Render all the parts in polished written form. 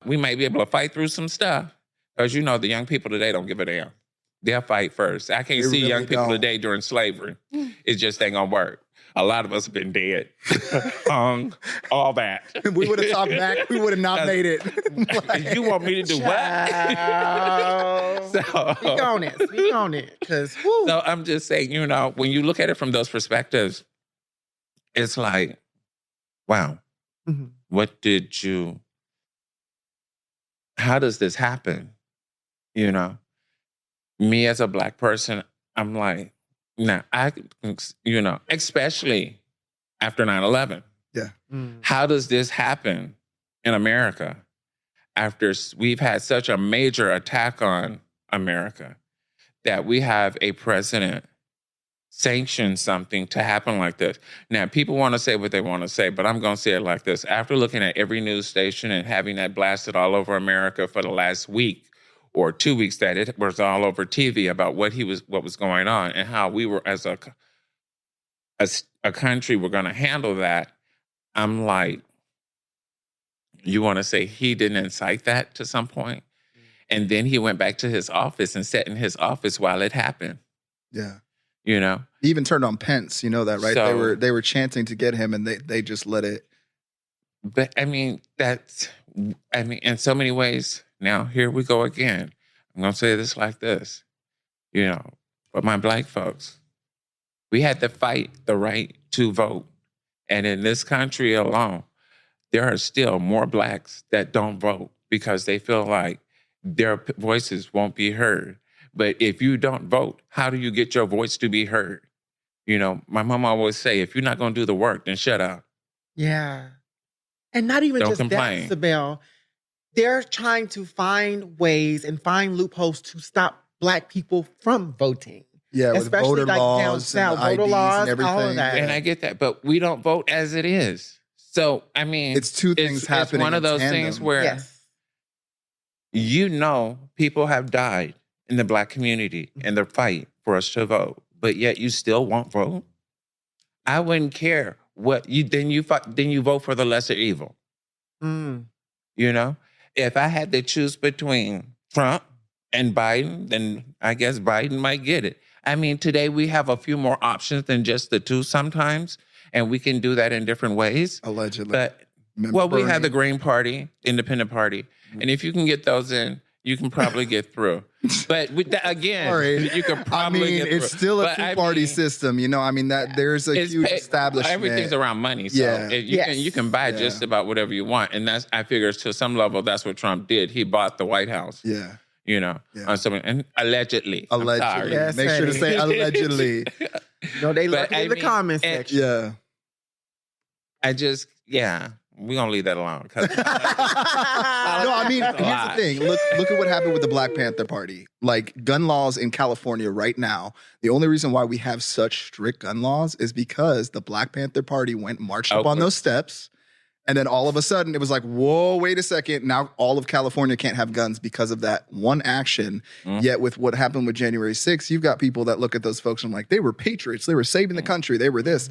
We might be able to fight through some stuff because, the young people today don't give a damn. They'll fight first. I can't see young people today during slavery. It just ain't going to work. A lot of us have been dead. All that. We would have talked back. We would have not made it. You want me to do what? Speak on it. Speak on it. So I'm just saying, when you look at it from those perspectives, it's like, wow, how does this happen? Me as a Black person, I'm like, nah, especially after 9/11. Yeah. How does this happen in America after we've had such a major attack on America that we have a president sanction something to happen like this? Now, people want to say what they want to say, but I'm going to say it like this. After looking at every news station and having that blasted all over America for the last week or 2 weeks that it was all over TV about what was going on and how we were as a country were going to handle that, I'm like, you want to say he didn't incite that to some point? And then he went back to his office and sat in his office while it happened. Yeah. He even turned on Pence, that, right? So, they were chanting to get him and they just let it. But in so many ways, now here we go again. I'm going to say this like this, but my Black folks, we had to fight the right to vote. And in this country alone, there are still more Blacks that don't vote because they feel like their voices won't be heard. But if you don't vote, how do you get your voice to be heard? My mom always say, if you're not going to do the work, then shut up. Yeah. And not even Don't just complain. that, Sabel. They're trying to find ways and find loopholes to stop Black people from voting. Yeah, with especially voter laws and voter IDs laws, and everything. all of that. And I get that, but we don't vote as it is. So, it's two things happening. It's one of those tandem. things where, people have died in the Black community in the fight for us to vote, but yet you still won't vote. I wouldn't care what you vote for the lesser evil. If I had to choose between Trump and Biden, then I guess Biden might get it. Today we have a few more options than just the two sometimes, and we can do that in different ways. Allegedly. But, we have the Green Party, Independent Party, and if you can get those in, you can probably get through. But with that, again, you can probably get through. It's still a two-party system, that there's a huge establishment. Everything's around money, so you can buy just about whatever you want, and I figure to some level that's what Trump did. He bought the White House. Yeah. On something, and allegedly. Allegedly. Yes, make sure to say allegedly. They look in the comment section. Yeah. We're going to leave that alone. Here's the thing. Look at what happened with the Black Panther Party. Like, gun laws in California right now, the only reason why we have such strict gun laws is because the Black Panther Party marched up on those steps. And then all of a sudden, it was like, whoa, wait a second. Now all of California can't have guns because of that one action. Yet with what happened with January 6th, you've got people that look at those folks and like, they were patriots. They were saving the country. They were this.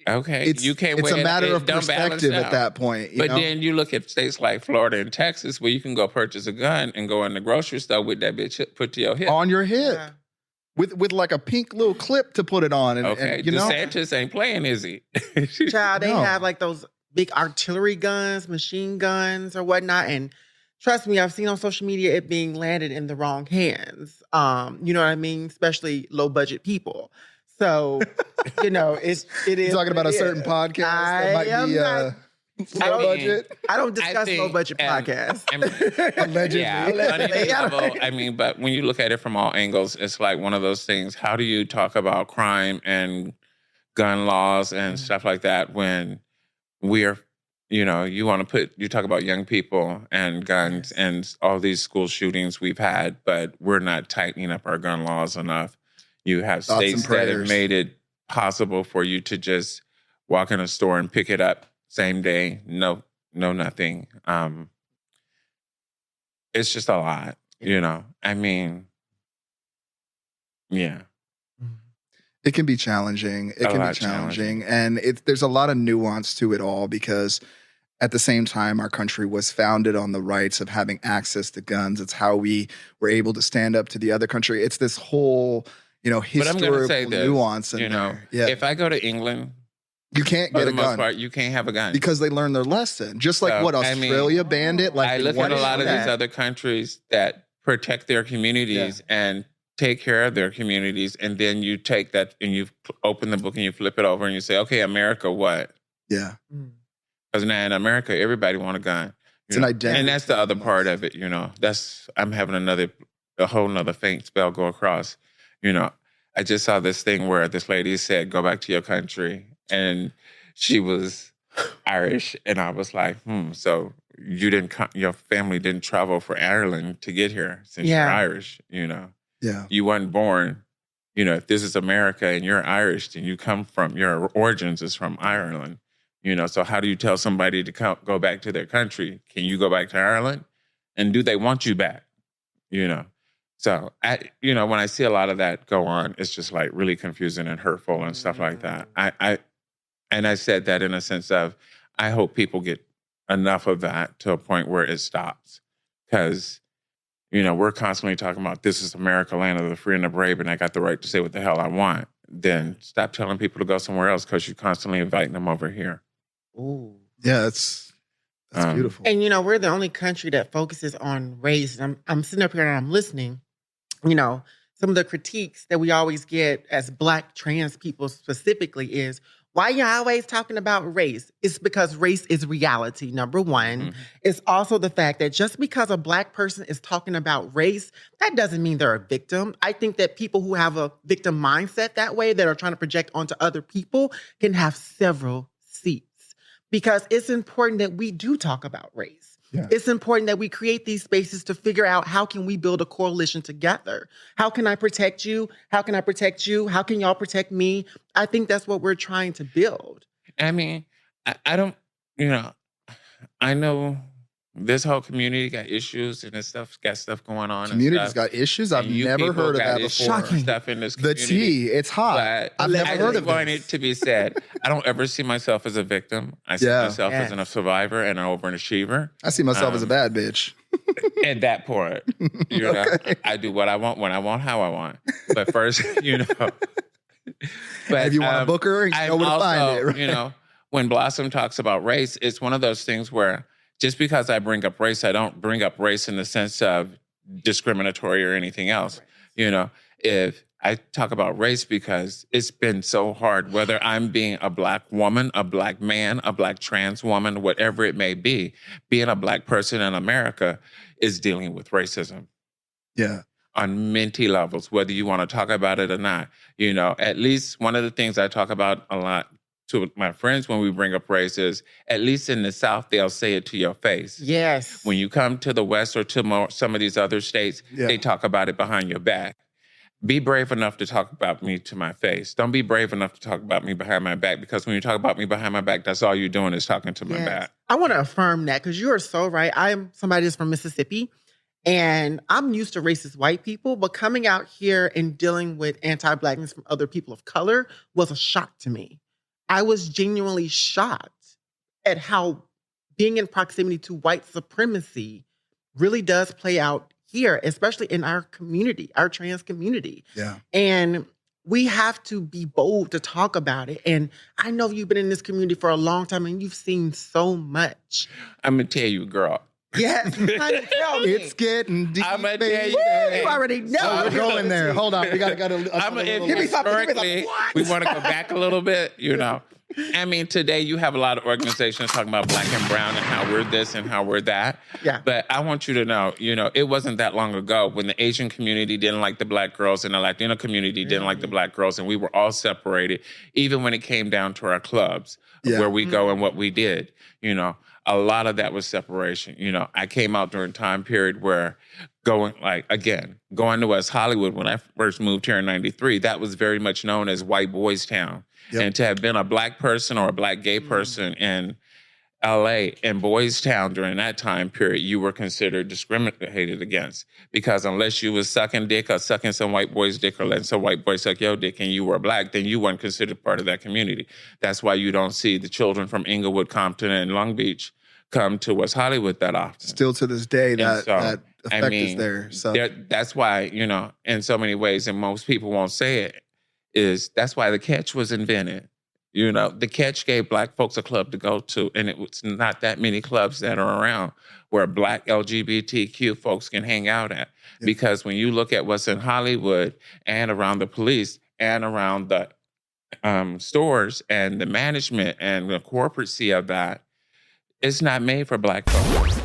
Okay, it's a matter of perspective at that point. But then you look at states like Florida and Texas where you can go purchase a gun and go in the grocery store with that bitch put to your hip. On your hip. Yeah. With like a pink little clip to put it on. And DeSantis ain't playing, is he? Child, they have like those big artillery guns, machine guns or whatnot. And trust me, I've seen on social media it being landed in the wrong hands. You know what I mean? Especially low budget people. So, it is. You're talking about a certain podcast that might be low budget. I don't discuss low budget podcasts. Allegedly. But when you look at it from all angles, it's like one of those things. How do you talk about crime and gun laws and stuff like that when we're, you talk about young people and guns and all these school shootings we've had, but we're not tightening up our gun laws enough. You have states that have made it possible for you to just walk in a store and pick it up same day. No, nothing. It's just a lot, Yeah. It can be challenging. And there's a lot of nuance to it all because at the same time, our country was founded on the rights of having access to guns. It's how we were able to stand up to the other country. It's this whole, But I'm historical going to say this, nuance in there. Yeah. if I go to England, you can't for get the a most gun part, you can't have a gun. because they learned their lesson. Just like what Australia banned it. Like I look at a lot of these other countries that protect their communities and take care of their communities, and then you take that and you open the book and you flip it over and you say, okay, America, what? Yeah. Because now in America, everybody want a gun. It's an identity. And that's the other part of it, I'm having a whole nother faint spell go across. I just saw this thing where this lady said, go back to your country. And she was Irish. And I was like, so your family didn't travel for Ireland to get here since you're Irish, Yeah. You weren't born, if this is America and you're Irish, then your origins is from Ireland, so how do you tell somebody to go back to their country? Can you go back to Ireland? And do they want you back? So, when I see a lot of that go on, it's just like really confusing and hurtful and stuff like that. I said that in a sense of, I hope people get enough of that to a point where it stops. Because, we're constantly talking about this is America, land of the free and the brave, and I got the right to say what the hell I want. Then stop telling people to go somewhere else because you're constantly inviting them over here. Ooh. Yeah, that's beautiful. And, we're the only country that focuses on race. And I'm sitting up here and I'm listening. Some of the critiques that we always get as Black trans people specifically is, why you always talking about race? It's because race is reality, number one. Mm-hmm. It's also the fact that just because a Black person is talking about race, that doesn't mean they're a victim. I think that people who have a victim mindset that way, that are trying to project onto other people, can have several seats. Because it's important that we do talk about race. Yeah. It's important that we create these spaces to figure out how can we build a coalition together? How can I protect you? How can I protect you? How can y'all protect me? I think that's what we're trying to build. I mean, I don't, I know this whole community got issues and this got stuff going on. Community's got issues? I've never heard of that before. Shocking. Stuff in this community. The tea, it's hot. But I've never heard of it. I want it to be said, I don't ever see myself as a victim. I see myself as a survivor and an overachiever. I see myself as a bad bitch. And that part. I do what I want, when I want, how I want. But first, But if you want to book her, you know where to find it. Right? When Blossom talks about race, it's one of those things where just because I bring up race, I don't bring up race in the sense of discriminatory or anything else. Right. If I talk about race because it's been so hard, whether I'm being a Black woman, a Black man, a Black trans woman, whatever it may be, being a Black person in America is dealing with racism. Yeah. On many levels, whether you want to talk about it or not. At least one of the things I talk about a lot to my friends when we bring up race is, at least in the South, they'll say it to your face. Yes. When you come to the West or to some of these other states, they talk about it behind your back. Be brave enough to talk about me to my face. Don't be brave enough to talk about me behind my back, because when you talk about me behind my back, that's all you're doing is talking to my back. I want to affirm that, because you are so right. I'm somebody that's from Mississippi, and I'm used to racist white people, but coming out here and dealing with anti-Blackness from other people of color was a shock to me. I was genuinely shocked at how being in proximity to white supremacy really does play out here, especially in our community, our trans community. Yeah. And we have to be bold to talk about it. And I know you've been in this community for a long time and you've seen so much. I'm going to tell you, girl. Yes, tell me. It's getting deep. I'm going to tell you. You already know. So we're going there. Hold on. We got to historically, we want to go back a little bit, I mean, today you have a lot of organizations talking about Black and brown and how we're this and how we're that. Yeah. But I want you to know, it wasn't that long ago when the Asian community didn't like the Black girls and the Latino community didn't like the Black girls, and we were all separated, even when it came down to our clubs, where we go and what we did, a lot of that was separation. I came out during a time period where going to West Hollywood when I first moved here in 93, that was very much known as white boys town. Yep. And to have been a Black person or a Black gay person in LA and Boys Town during that time period, you were considered discriminated against, because unless you was sucking dick or sucking some white boy's dick or letting some white boy suck your dick and you were Black, then you weren't considered part of that community. That's why you don't see the children from Inglewood, Compton, and Long Beach come to West Hollywood that often. Still to this day, that so, effect is there. So that's why, in so many ways, and most people won't say it, is that's why the Catch was invented. The Catch gave Black folks a club to go to, and it was not that many clubs that are around where Black LGBTQ folks can hang out at. Yeah. Because when you look at what's in Hollywood and around the police and around the stores and the management and the corporacy of that, it's not made for Black folks.